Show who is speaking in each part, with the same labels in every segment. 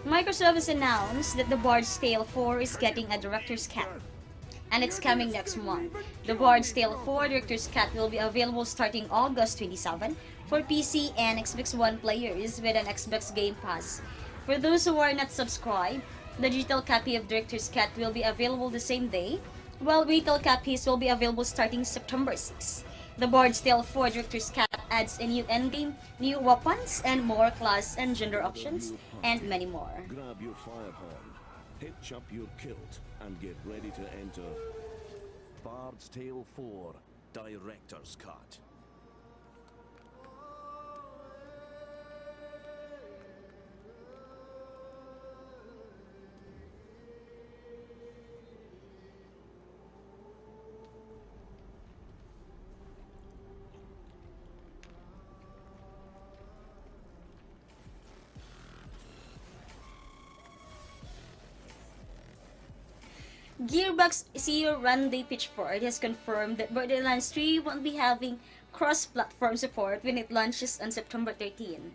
Speaker 1: Microsoft has announced that The Bard's Tale 4 is getting a director's cut, and it's coming next month. The Bard's Tale 4 Director's Cut will be available starting August 27 for PC and Xbox One players with an Xbox Game Pass. For those who are not subscribed, the digital copy of Director's Cut will be available the same day, while retail copies will be available starting September 6. The Bard's Tale 4 Director's Cut adds a new endgame, new weapons, and more class and gender options, and many more.
Speaker 2: Grab your fire horn, hitch up your kilt, and get ready to enter Bard's Tale 4 Director's Cut.
Speaker 1: Gearbox CEO Randy Pitchford has confirmed that Borderlands 3 won't be having cross-platform support when it launches on September 13.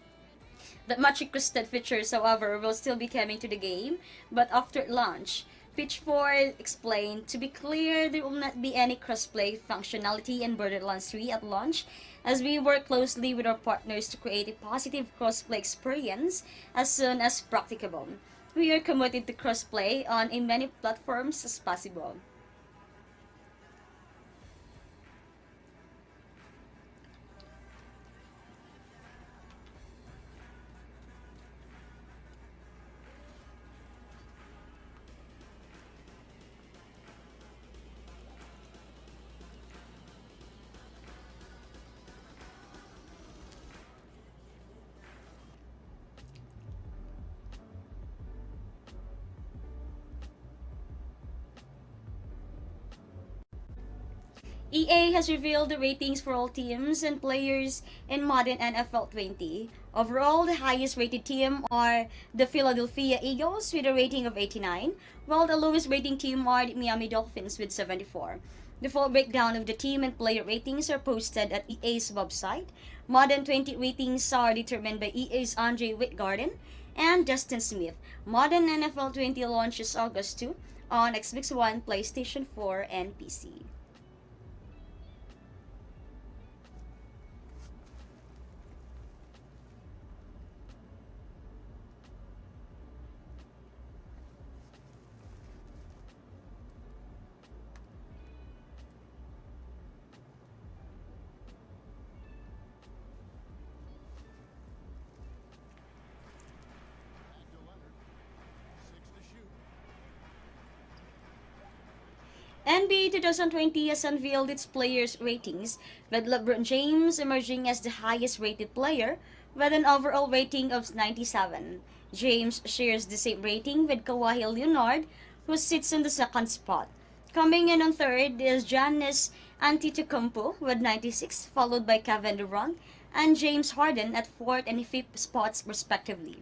Speaker 1: The much requested features, however, will still be coming to the game, but after launch. Pitchford explained, to be clear, there will not be any crossplay functionality in Borderlands 3 at launch, as we work closely with our partners to create a positive crossplay experience as soon as practicable. We are committed to crossplay on as many platforms as possible. EA has revealed the ratings for all teams and players in modern NFL 20. Overall, the highest rated team are the Philadelphia Eagles with a rating of 89, while the lowest rating team are the Miami Dolphins with 74. The full breakdown of the team and player ratings are posted at EA's website. Modern 20 ratings are determined by EA's Andre Whitgarden and Justin Smith. Modern NFL 20 launches August 2 on Xbox One, PlayStation 4, and PC. NBA 2020 has unveiled its players' ratings, with LeBron James emerging as the highest rated player with an overall rating of 97. James shares the same rating with Kawhi Leonard, who sits in the second spot. Coming in on third is Giannis Antetokounmpo with 96, followed by Kevin Durant and James Harden at fourth and fifth spots respectively,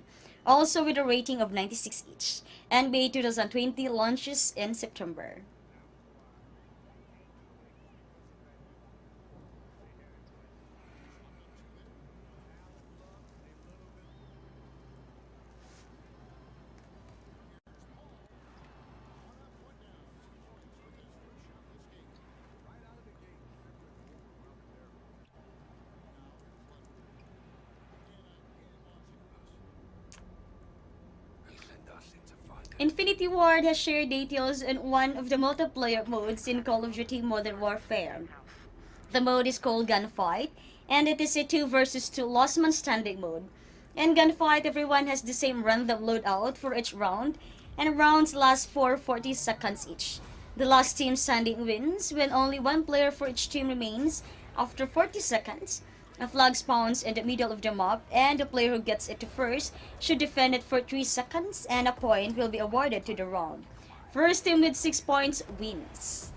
Speaker 1: also with a rating of 96 each. NBA 2020 launches in September. Infinity Ward has shared details on one of the multiplayer modes in Call of Duty Modern Warfare. The mode is called Gunfight, and it is a 2 versus 2 last man standing mode. In Gunfight, everyone has the same random loadout for each round, and rounds last for 40 seconds each. The last team standing wins when only one player for each team remains after 40 seconds. A flag spawns in the middle of the map, and the player who gets it first should defend it for 3 seconds, and a point will be awarded to the round. First team with 6 points wins.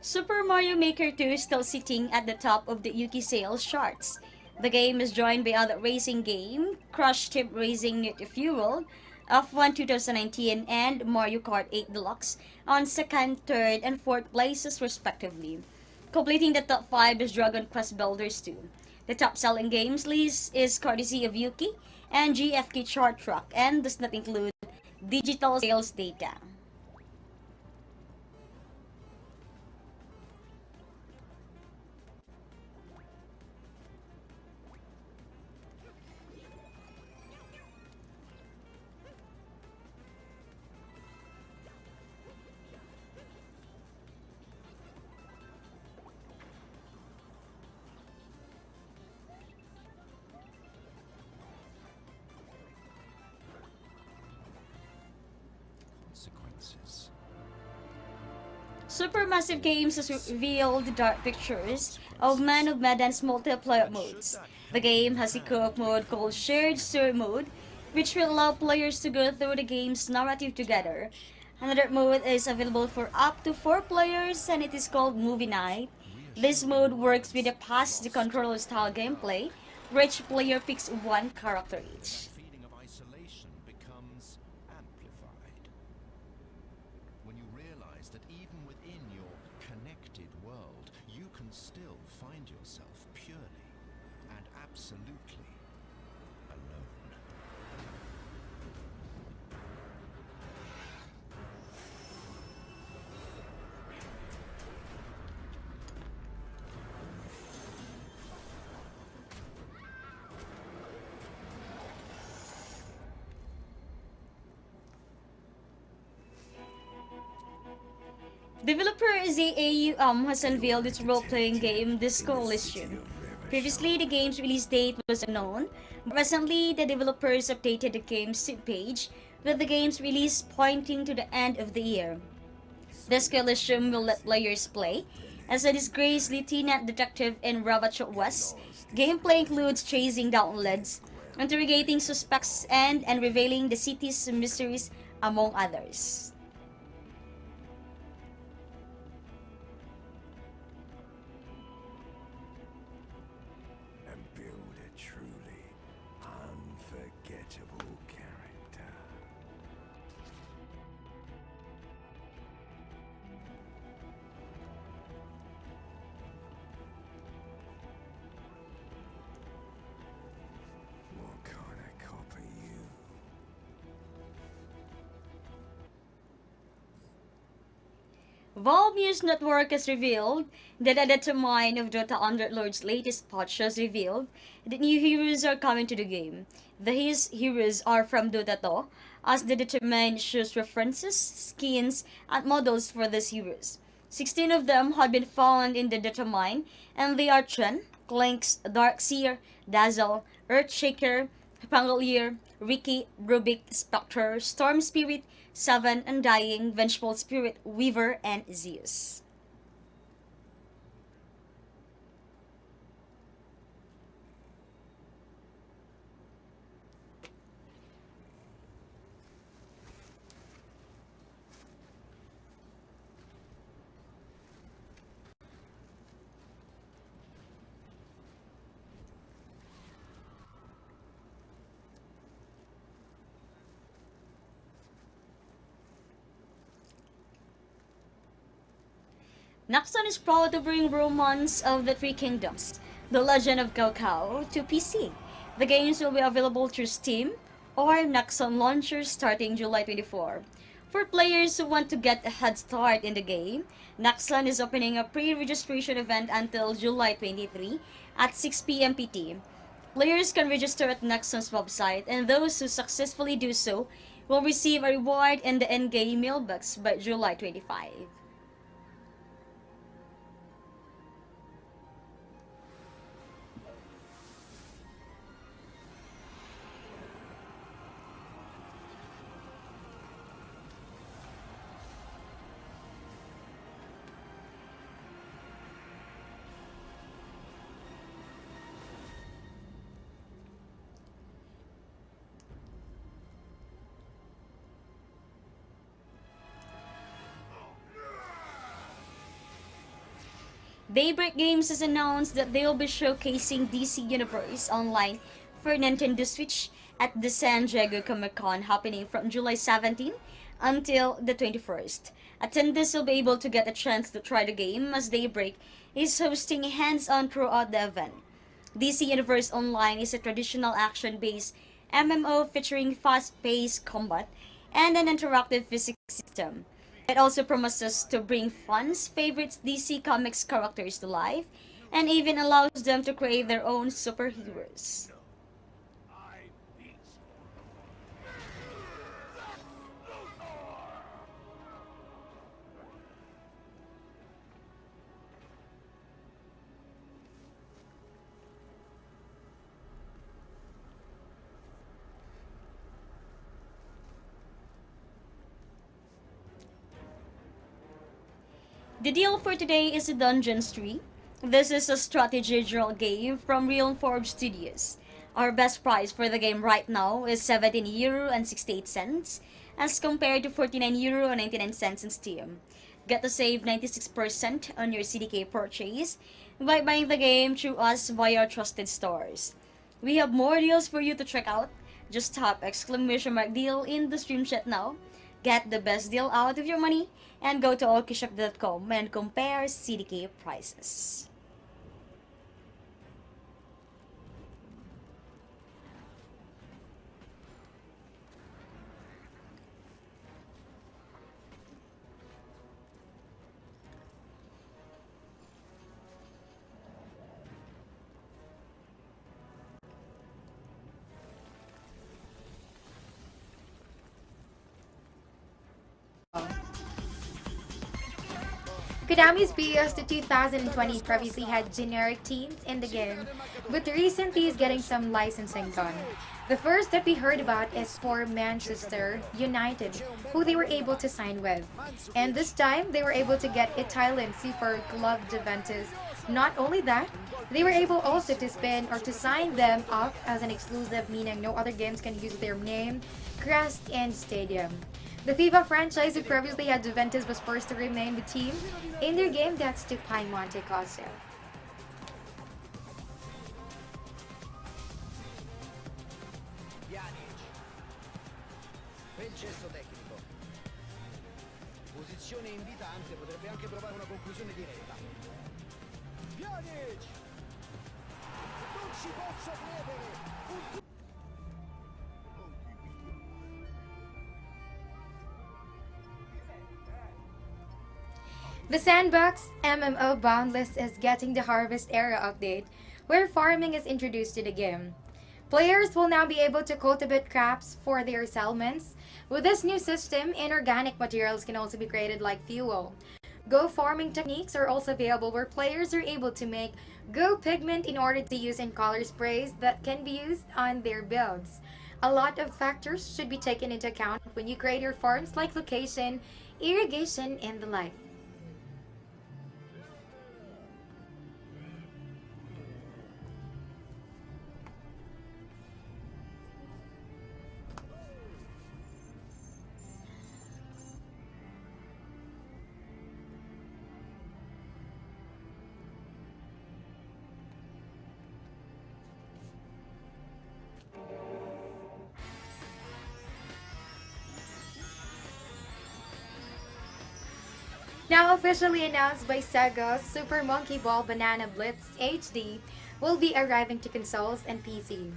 Speaker 1: Super Mario Maker 2 is still sitting at the top of the Yuki sales charts. The game is joined by other racing game, Crush Team Racing New to Fuel, F1 2019, and Mario Kart 8 Deluxe on second, third, and fourth places respectively. Completing the top 5 is Dragon Quest Builders 2. The top selling games list is courtesy of Yuki and GFK Chart Track and does not include digital sales data.
Speaker 2: Consequences.
Speaker 1: Supermassive Games has revealed dark pictures of Man of Medan's multiplayer modes. The game has a co-op mode called Shared Story Mode, which will allow players to go through the game's narrative together. Another mode is available for up to 4 players and it is called Movie Night. This mode works with a pass-the-controller style gameplay, where each player picks one character each.
Speaker 3: Feeling of isolation becomes amplified. When you realize that even within your connected world, you can still find yourself purely and absolutely alone.
Speaker 1: Developer ZAU has unveiled its role-playing game This Coalition. Previously, the game's release date was unknown, but recently the developers updated the game's Steam page with the game's release pointing to the end of the year. This coalition will let players play as a disgraced lieutenant detective in Ravachot West. Gameplay includes chasing down leads, interrogating suspects, and unveiling the city's mysteries, among others.
Speaker 4: And build a truly unforgettable character. What kind of cop are you?
Speaker 1: Valve News Network has revealed that a determine of Dota Underlord's latest patch has revealed that new heroes are coming to the game. These heroes are from Dota 2, as the determine shows references, skins, and models for these heroes. 16 of them had been found in the determine, and they are Chen, Clinks, Darkseer, Dazzle, Earthshaker, Pangolier, Ricky, Rubik, Spectre, Storm Spirit, Seven, Undying, Vengeful Spirit, Weaver, and Zeus. Naxxon is proud to bring Romance of the Three Kingdoms, The Legend of Cao Cao, to PC. The games will be available through Steam or Naxxon launchers starting July 24. For players who want to get a head start in the game, Naxxon is opening a pre-registration event until July 23 at 6 p.m. PT. Players can register at Naxxon's website, and those who successfully do so will receive a reward in the in-game mailbox by July 25. Daybreak Games has announced that they will be showcasing DC Universe Online for Nintendo Switch at the San Diego Comic-Con happening from July 17 until the 21st. Attendees will be able to get a chance to try the game as Daybreak is hosting hands-on throughout the event. DC Universe Online is a traditional action-based MMO featuring fast-paced combat and an interactive physics system. It also promises to bring fans' favorite DC Comics characters to life and even allows them to create their own superheroes. The deal for today is Dungeons 3. This is a strategy draw game from Realm Forbes Studios. Our best price for the game right now is €17.68 as compared to €49.99 in Steam. Get to save 96% on your CDK purchase by buying the game through us via our trusted stores. We have more deals for you to check out. Just tap !deal in the stream chat now. Get the best deal out of your money and go to okishop.com and compare CDK prices.
Speaker 5: Konami's BS 2020 previously had generic teams in the game, but recently is getting some licensing done. The first that we heard about is for Manchester United, who they were able to sign with. And this time, they were able to get Italian super club Juventus. Not only that, they were able also to spin or to sign them up as an exclusive, meaning no other games can use their name, crest, and stadium. The FIFA franchise who previously had Juventus was forced to rename the team in their game, that's to Piemonte Calcio.
Speaker 6: Bel gesto tecnico. Posizione invitante, potrebbe anche provare una conclusione diretta. Pjanic! Non ci posso credere!
Speaker 5: The Sandbox MMO Boundless is getting the Harvest Era update, where farming is introduced to the game. Players will now be able to cultivate crops for their settlements. With this new system, inorganic materials can also be created like fuel. Go farming techniques are also available where players are able to make Go pigment in order to use in color sprays that can be used on their builds. A lot of factors should be taken into account when you create your farms like location, irrigation, and the like. Now officially announced by Sega, Super Monkey Ball Banana Blitz HD will be arriving to consoles and PC.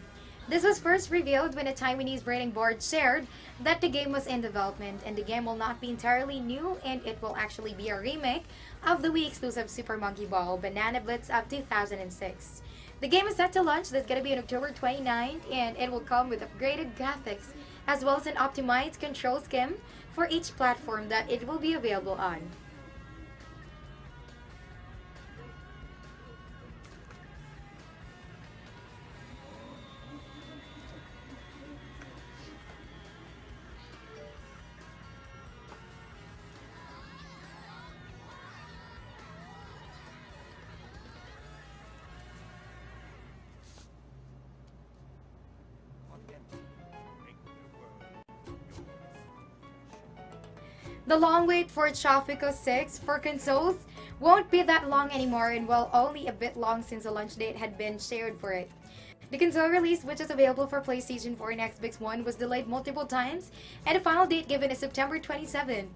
Speaker 5: This was first revealed when a Taiwanese rating board shared that the game was in development and the game will not be entirely new and it will actually be a remake of the Wii exclusive Super Monkey Ball Banana Blitz of 2006. The game is set to launch, that's going to be on October 29th, and it will come with upgraded graphics as well as an optimized control scheme for each platform that it will be available on. The long wait for Tropico 6 for consoles won't be that long anymore, and well, only a bit long since the launch date had been shared for it. The console release, which is available for PlayStation 4 and Xbox One, was delayed multiple times, and the final date given is September 27th.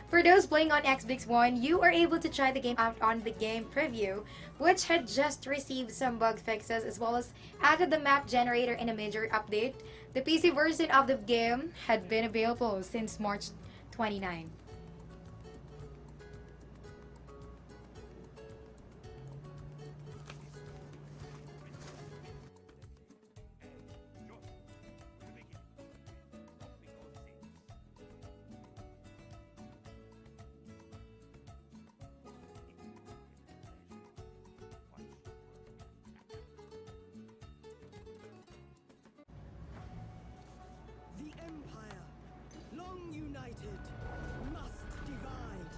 Speaker 5: For those playing on Xbox One, you are able to try the game out on the game preview, which had just received some bug fixes as well as added the map generator in a major update. The PC version of the game had been available since March 29.
Speaker 6: The Empire, long united, must divide.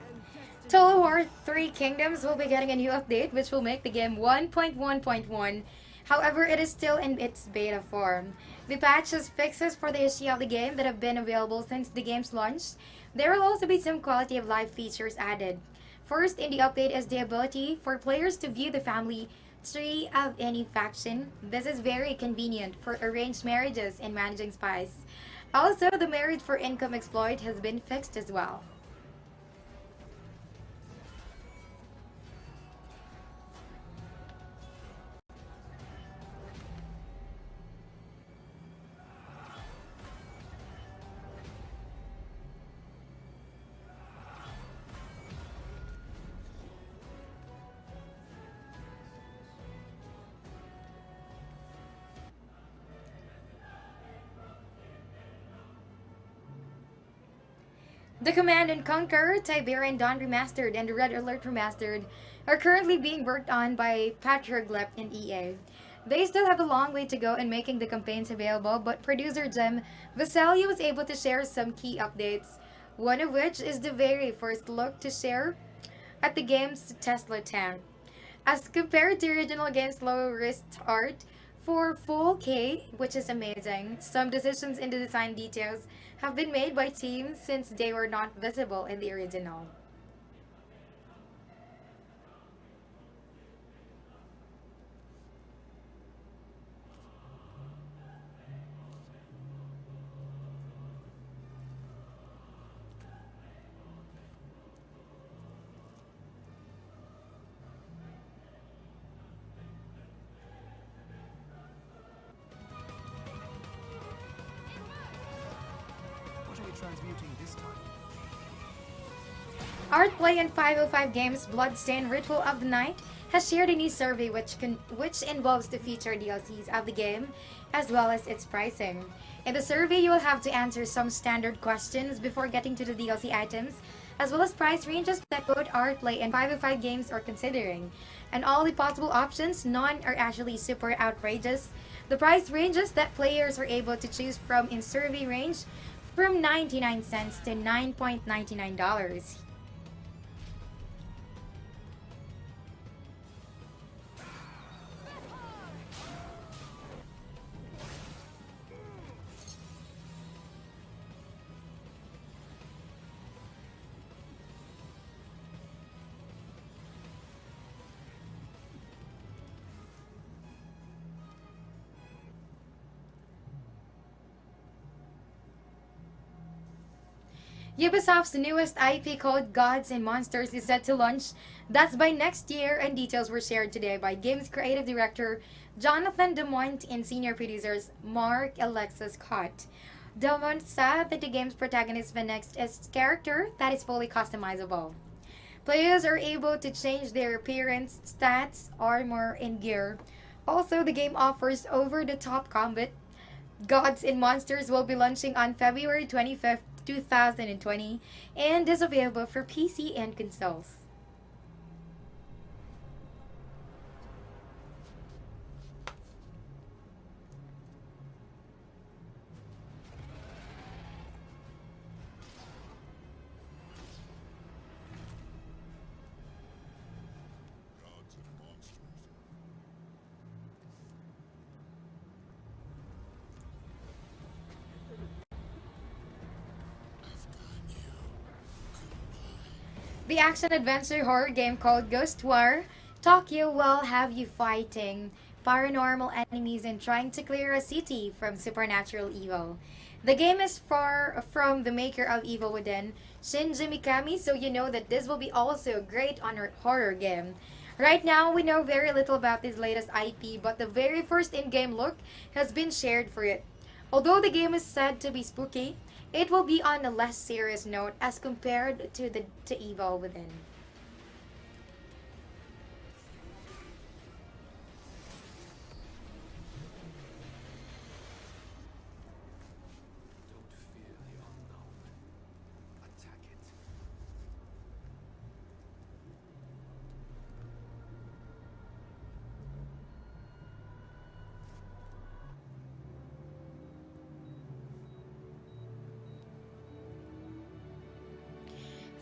Speaker 6: And destiny
Speaker 5: Total War 3 Kingdoms will be getting a new update which will make the game 1.1.1. However, it is still in its beta form. The patch has fixes for the issue of the game that have been available since the game's launch. There will also be some quality of life features added. First in the update is the ability for players to view the family tree of any faction. This is very convenient for arranged marriages and managing spies. Also, the marriage for income exploit has been fixed as well. The Command and Conquer, Tiberian Dawn Remastered, and the Red Alert Remastered are currently being worked on by Patrioglep and EA. They still have a long way to go in making the campaigns available, but producer Jim Vaselli was able to share some key updates, one of which is the very first look to share at the game's Tesla tank. As compared to original game's low-risk art, for full K, which is amazing, some decisions in the design details have been made by teams since they were not visible in the original.
Speaker 3: What are we transmuting this time?
Speaker 5: Artplay and 505 Games Bloodstained Ritual of the Night has shared a new survey which involves the feature DLCs of the game as well as its pricing. In the survey, you will have to answer some standard questions before getting to the DLC items, as well as price ranges that both Artplay and 505 Games are considering. And all the possible options, none are actually super outrageous. The price ranges that players are able to choose from in survey range from 99 cents to $9.99. Ubisoft's newest IP called Gods and Monsters is set to launch. That's by next year, and details were shared today by Games Creative Director Jonathan Dumont and Senior Producers Mark Alexis Scott. Dumont said that the game's protagonist Phoenix is a character that is fully customizable. Players are able to change their appearance, stats, armor, and gear. Also, the game offers over-the-top combat. Gods and Monsters will be launching on February 25th, 2020, and is available for PC and consoles. The action-adventure horror game called Ghost War Tokyo will have you fighting paranormal enemies and trying to clear a city from supernatural evil. The game is far from the maker of Evil Within, Shinji Mikami, so you know that this will be also a great horror game. Right now, we know very little about this latest IP, but the very first in-game look has been shared for it. Although the game is said to be spooky, it will be on a less serious note as compared to Evil Within.
Speaker 4: Don't fear the unknown. Attack it.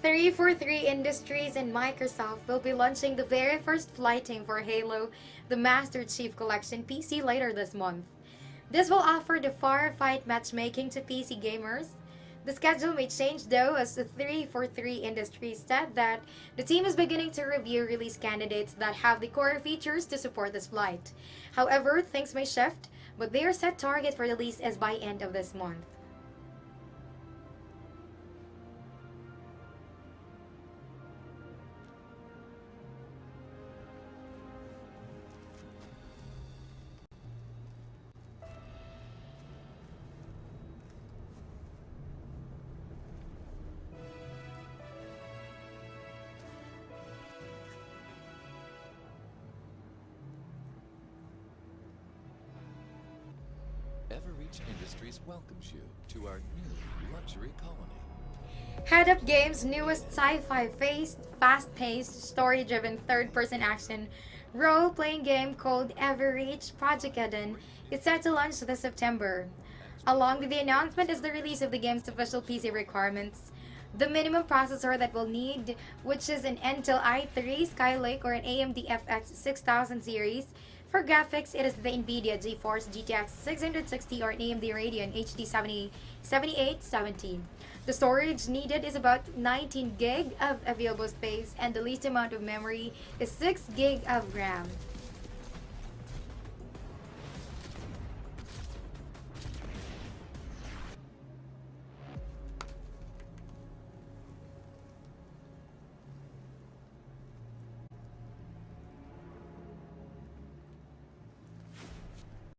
Speaker 5: Three for Three Industries and Microsoft will be launching the very first flighting for Halo, the Master Chief Collection PC later this month. This will offer the firefight matchmaking to PC gamers. The schedule may change though, as the 343 Industries said that the team is beginning to review release candidates that have the core features to support this flight. However, things may shift, but their set target for release is by end of this month.
Speaker 7: Everreach Industries welcomes you to our new luxury colony.
Speaker 5: Head Up Games' newest sci-fi fast-paced, story-driven third-person action role-playing game called Everreach Project Eden is set to launch this September. Along with the announcement is the release of the game's official PC requirements. The minimum processor that we'll need, which is an Intel i3 Skylake or an AMD FX 6000 series. For graphics, it is the NVIDIA GeForce GTX 660 or an AMD Radeon HD 7870. The storage needed is about 19 gig of available space, and the least amount of memory is 6 gig of RAM.